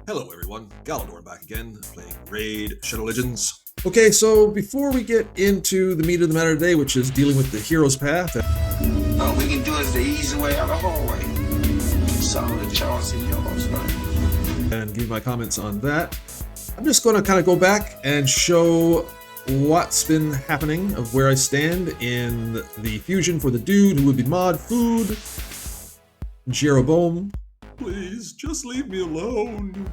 Hello everyone, Galidorn back again, playing Raid Shenanigans. Okay, so before we get into the meat of the matter today, which is dealing with the hero's path. All we can do is the easy way or the hard way. Solid choice in yours, right? And give my comments on that. I'm just going to kind of go back and show what's been happening of where I stand in the fusion for the dude who would be mod food, Jeroboam. Please, just leave me alone.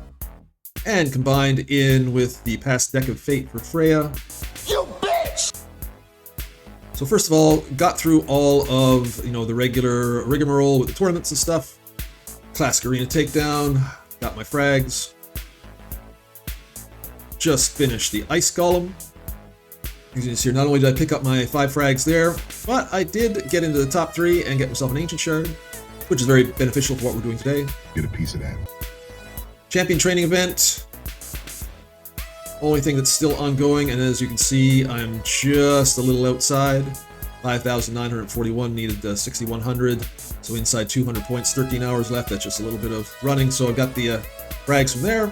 And combined in with the past deck of fate for Freya. You bitch! So first of all, got through all of, the regular rigmarole with the tournaments and stuff. Classic arena takedown, got my frags. Just finished the ice golem. As you can see here, not only did I pick up my 5 frags there, but I did get into the top 3 and get myself an Ancient Shard, which is very beneficial for what we're doing today. Get a piece of that. Champion training event. Only thing that's still ongoing, and as you can see, I'm just a little outside. 5,941, needed 6,100, so inside 200 points, 13 hours left. That's just a little bit of running, so I've got the frags from there.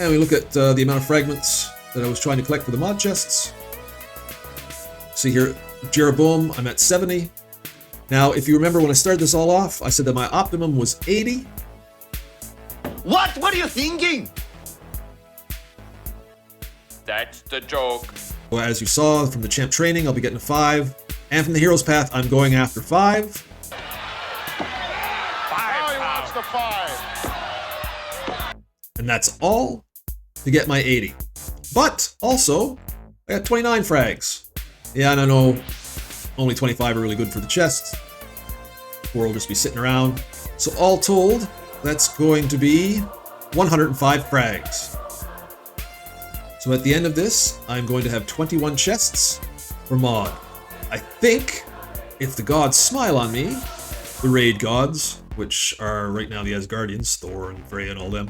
And we look at the amount of fragments that I was trying to collect for the mod chests. See here, Jeroboam, I'm at 70. Now, if you remember when I started this all off, I said that my optimum was 80. What? What are you thinking? That's the joke. Well, as you saw from the champ training, I'll be getting a 5. And from the hero's path, I'm going after 5. 5 wants the 5. And that's all to get my 80. But also, I got 29 frags. Yeah, and I know only 25 are really good for the chests. 4 will just be sitting around. So all told, that's going to be 105 frags. So at the end of this, I'm going to have 21 chests for mod. I think, if the gods smile on me, the raid gods, which are right now the Asgardians, Thor and Freya and all them,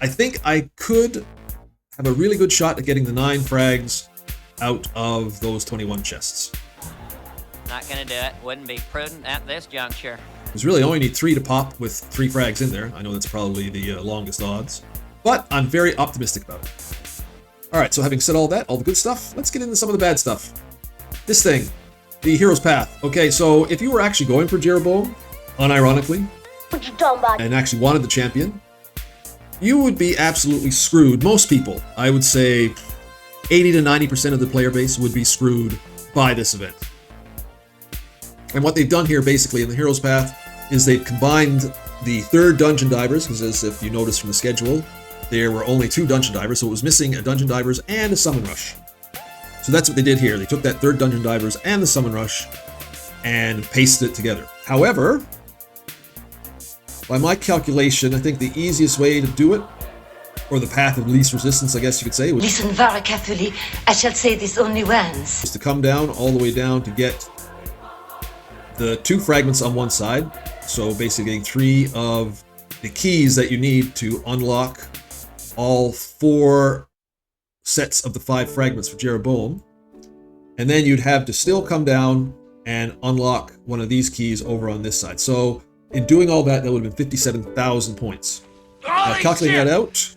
I think I could have a really good shot at getting the 9 frags out of those 21 chests. Not gonna do it. Wouldn't be prudent at this juncture. Because really, I only need 3 to pop with 3 frags in there. I know that's probably the longest odds, but I'm very optimistic about it. Alright, so having said all that, all the good stuff, let's get into some of the bad stuff. This thing, the hero's path. Okay, so if you were actually going for Jeroboam, unironically, and actually wanted the champion, you would be absolutely screwed. Most people, I would say 80 to 90% of the player base would be screwed by this event. And what they've done here basically in the hero's path is they've combined the 3rd dungeon divers, because as if you notice from the schedule, there were only 2 dungeon divers, so it was missing a dungeon divers and a summon rush. So that's what they did here. They took that 3rd dungeon divers and the summon rush and pasted it together. However, by my calculation, I think the easiest way to do it, or the path of least resistance, I guess you could say, was Listen very carefully. I shall say this only once. to come down all the way down to get the 2 fragments on one side. So basically getting 3 of the keys that you need to unlock all 4 sets of the 5 fragments for Jeroboam. And then you'd have to still come down and unlock one of these keys over on this side. So in doing all that, that would have been 57,000 points. Now, calculating that out,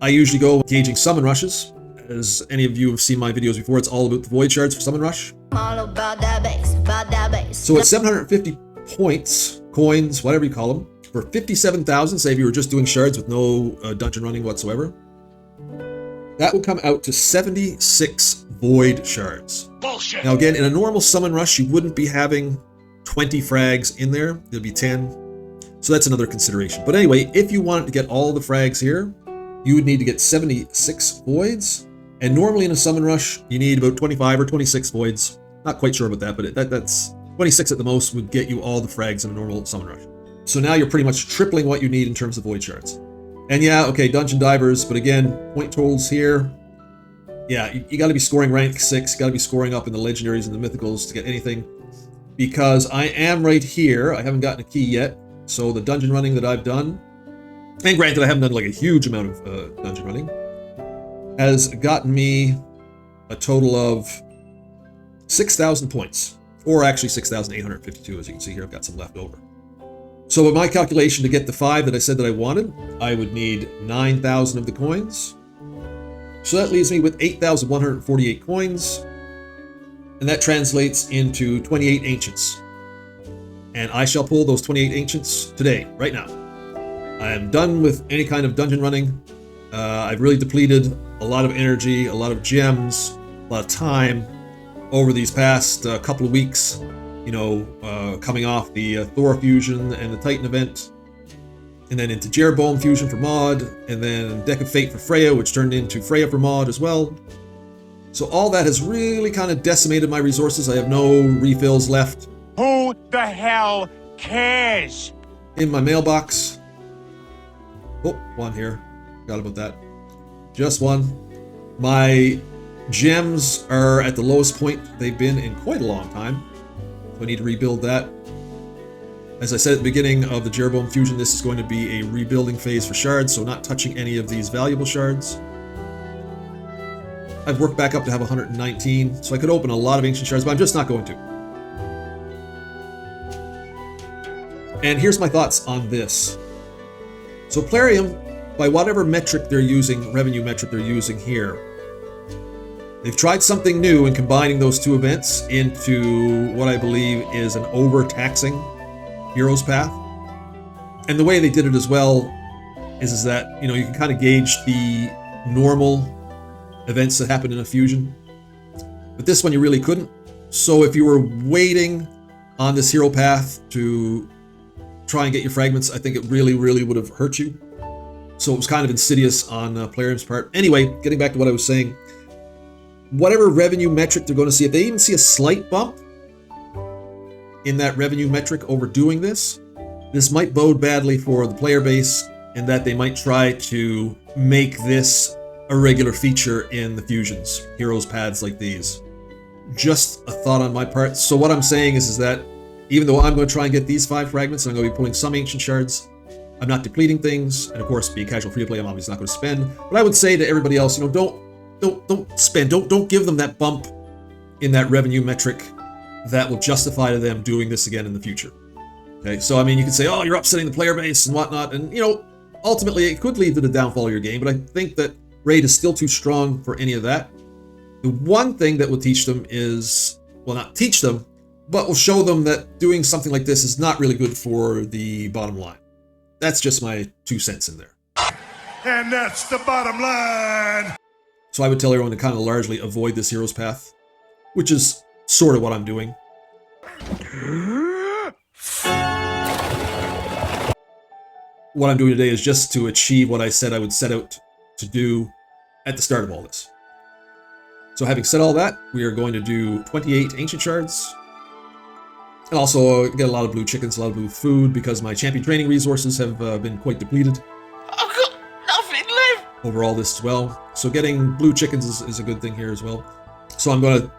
I usually go gauging summon rushes. As any of you have seen my videos before, it's all about the void shards for summon rush. So at 750 points, coins, whatever you call them, for 57,000, say if you were just doing shards with no dungeon running whatsoever, that would come out to 76 void shards. Bullshit. Now again, in a normal summon rush, you wouldn't be having 20 frags in there. There'd be 10. So that's another consideration. But anyway, if you wanted to get all the frags here, you would need to get 76 voids. And normally in a summon rush, you need about 25 or 26 voids. Not quite sure about that, but that's 26 at the most would get you all the frags in a normal summon rush. So now you're pretty much tripling what you need in terms of void shards. And yeah, okay, dungeon divers, but again, point totals here. Yeah, you got to be scoring rank 6, got to be scoring up in the legendaries and the mythicals to get anything. Because I am right here, I haven't gotten a key yet. So the dungeon running that I've done, and granted I haven't done like a huge amount of dungeon running, has gotten me a total of 6,000 points. Or actually 6,852, as you can see here, I've got some left over. So with my calculation to get the 5 that I said that I wanted, I would need 9,000 of the coins. So that leaves me with 8,148 coins. And that translates into 28 ancients. And I shall pull those 28 ancients today, right now. I am done with any kind of dungeon running. I've really depleted a lot of energy, a lot of gems, a lot of time over these past couple of weeks. You know, coming off the Thor fusion and the Titan event, and then into Jeroboam fusion for mod, and then Deck of Fate for Freya, which turned into Freya for mod as well. So all that has really kind of decimated my resources. I have no refills left. Who the hell cares? In my mailbox. Oh, one here. Forgot about that. Just one. My gems are at the lowest point they've been in quite a long time. So I need to rebuild that. As I said at the beginning of the Jeroboam fusion, this is going to be a rebuilding phase for shards, so not touching any of these valuable shards. I've worked back up to have 119, so I could open a lot of ancient shards, but I'm just not going to. And here's my thoughts on this. So Plarium, by whatever metric they're using, revenue metric they're using here, they've tried something new in combining those two events into what I believe is an overtaxing Heroes Path. And the way they did it as well is that, you know, you can kind of gauge the normal events that happen in a fusion. But this one you really couldn't. So if you were waiting on this hero path to try and get your fragments, I think it really, really would have hurt you. So it was kind of insidious on Plarium's part. Anyway, getting back to what I was saying, whatever revenue metric they're going to see, if they even see a slight bump in that revenue metric over doing this, this might bode badly for the player base, in that they might try to make this a regular feature in the fusions, heroes paths like these. Just a thought on my part. So what I'm saying is that even though I'm going to try and get these 5 fragments, and I'm going to be pulling some ancient shards, I'm not depleting things, and of course, being casual free to play, I'm obviously not going to spend. But I would say to everybody else, you know, don't spend, don't give them that bump in that revenue metric that will justify to them doing this again in the future. Okay, so I mean, you can say, oh, you're upsetting the player base and whatnot, and you know, ultimately it could lead to the downfall of your game, but I think that Raid is still too strong for any of that. The one thing that will teach them is, well, not teach them, but will show them that doing something like this is not really good for the bottom line. That's just my 2 cents in there. And that's the bottom line. So I would tell everyone to kind of largely avoid this hero's path, which is sort of what I'm doing. What I'm doing today is just to achieve what I said I would set out to do at the start of all this. So having said all that, we are going to do 28 ancient shards. And also get a lot of blue chickens, a lot of blue food, because my champion training resources have been quite depleted. I've got nothing left. Over all this as well. So getting blue chickens is a good thing here as well. So I'm going to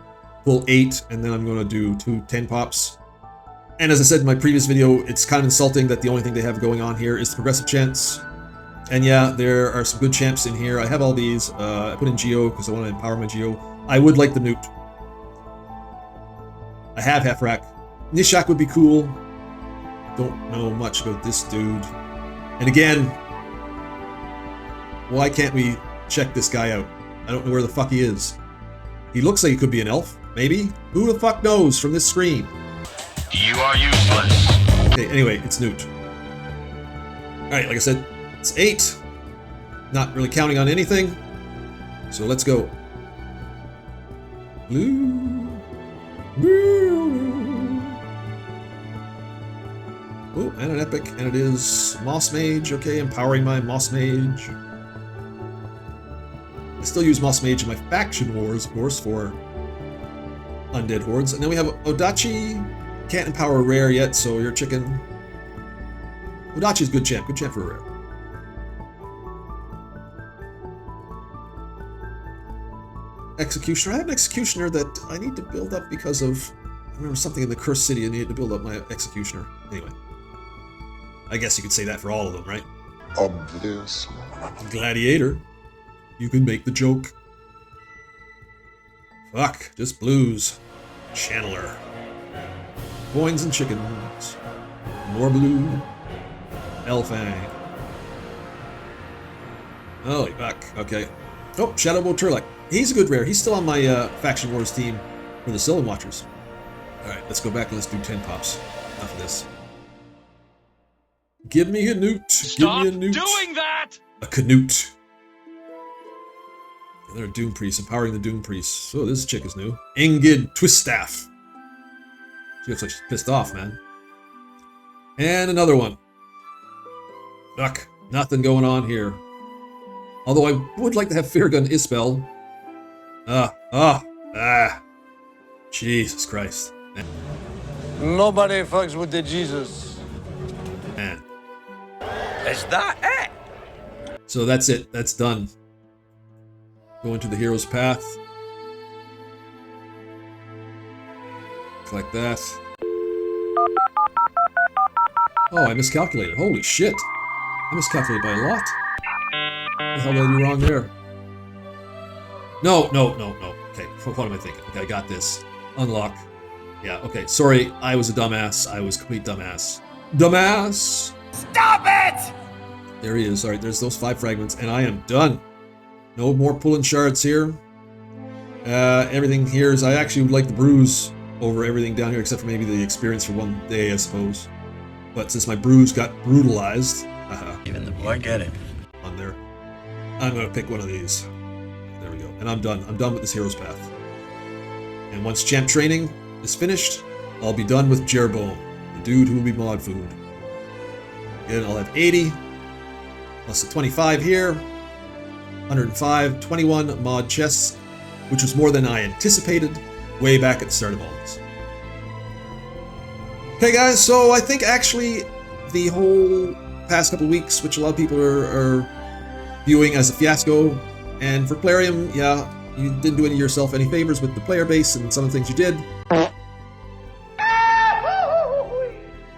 pull 8, and then I'm going to do 2 10 pops. And as I said in my previous video, it's kind of insulting that the only thing they have going on here is the progressive chants. And yeah, there are some good champs in here. I have all these. I put in Geo because I want to empower my Geo. I would like the Newt. I have Hefrak. Nishak would be cool. Don't know much about this dude. And again, why can't we check this guy out? I don't know where the fuck he is. He looks like he could be an elf, maybe? Who the fuck knows from this screen? You are useless. Okay, anyway, it's Newt. Alright, like I said, it's 8. Not really counting on anything. So let's go. Blue. Blue. Oh, and an epic, and it is Moss Mage. Okay, empowering my Moss Mage. I still use Moss Mage in my faction wars, of course, for undead hordes. And then we have Odachi. Can't empower a rare yet, so you're chicken. Odachi's good champ for a rare. Executioner. I have an Executioner that I need to build up because of, I remember something in the Cursed City. I needed to build up my Executioner. Anyway. I guess you could say that for all of them, right? Obviously. Gladiator. You can make the joke. Fuck, just blues. Channeler. Coins and chickens. More blue. Elfang. Oh, you're back. Okay. Oh, Shadowbow Turlock. He's a good rare. He's still on my Faction Wars team for the Sylvan Watchers. Alright, let's go back and let's do 10 pops. Enough of this. Give me a newt. Stop Give me a newt. doing that! A Canute. Another Doom Priest, empowering the Doom Priest. So this chick is new. Ingid Twiststaff. She looks like she's pissed off, man. And another one. Fuck. Nothing going on here. Although I would like to have Fairgun Ispel. Jesus Christ. Nobody fucks with the Jesus. Man. Is that it? So that's it. That's done. Go into the hero's path. Like that. Oh, I miscalculated. Holy shit. I miscalculated by a lot. What the hell did I do wrong there? No. Okay, what am I thinking? Okay, I got this. Unlock. Yeah, okay. Sorry, I was a dumbass. I was a complete dumbass. Dumbass! Stop it! There he is. Alright, there's those 5 fragments, and I am done. No more pulling shards here. Everything here is... I actually would like the bruise over everything down here, except for maybe the experience for one day, I suppose. But since my bruise got brutalized... Even the boy get it. On there. I'm gonna pick one of these. There we go. And I'm done. I'm done with this hero's path. And once champ training is finished, I'll be done with Jeroboam, the dude who will be mod food. Again, I'll have 80, plus the 25 here, 105, 21 mod chests, which was more than I anticipated way back at the start of all this. Okay guys, so I think actually the whole past couple weeks, which a lot of people are viewing as a fiasco, and for Plarium, yeah, you didn't do yourself any favors with the player base and some of the things you did.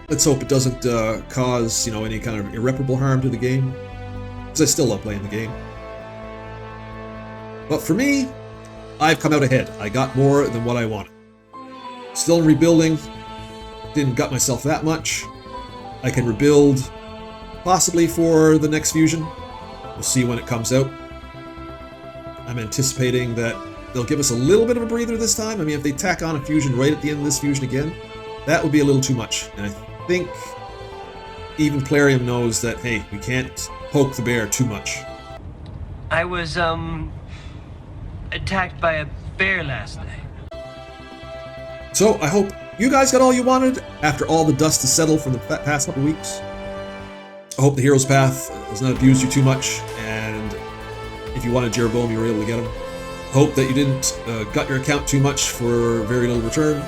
Let's hope it doesn't cause, any kind of irreparable harm to the game, because I still love playing the game. But for me, I've come out ahead. I got more than what I wanted. Still in rebuilding, didn't gut myself that much. I can rebuild possibly for the next fusion. We'll see when it comes out. I'm anticipating that they'll give us a little bit of a breather this time. I mean, if they tack on a fusion right at the end of this fusion again, that would be a little too much. And I think even Plarium knows that, hey, we can't poke the bear too much. I was, attacked by a bear last night. So, I hope you guys got all you wanted after all the dust has settled from the past couple weeks. I hope the hero's path has not abused you too much, and if you wanted Jeroboam, you were able to get him. Hope that you didn't gut your account too much for very little return.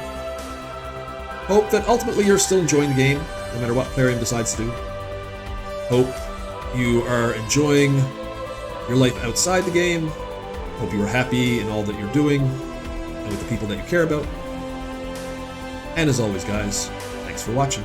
Hope that ultimately you're still enjoying the game, no matter what Plarium decides to do. Hope you are enjoying your life outside the game. Hope you are happy in all that you're doing, and with the people that you care about. And as always, guys, thanks for watching.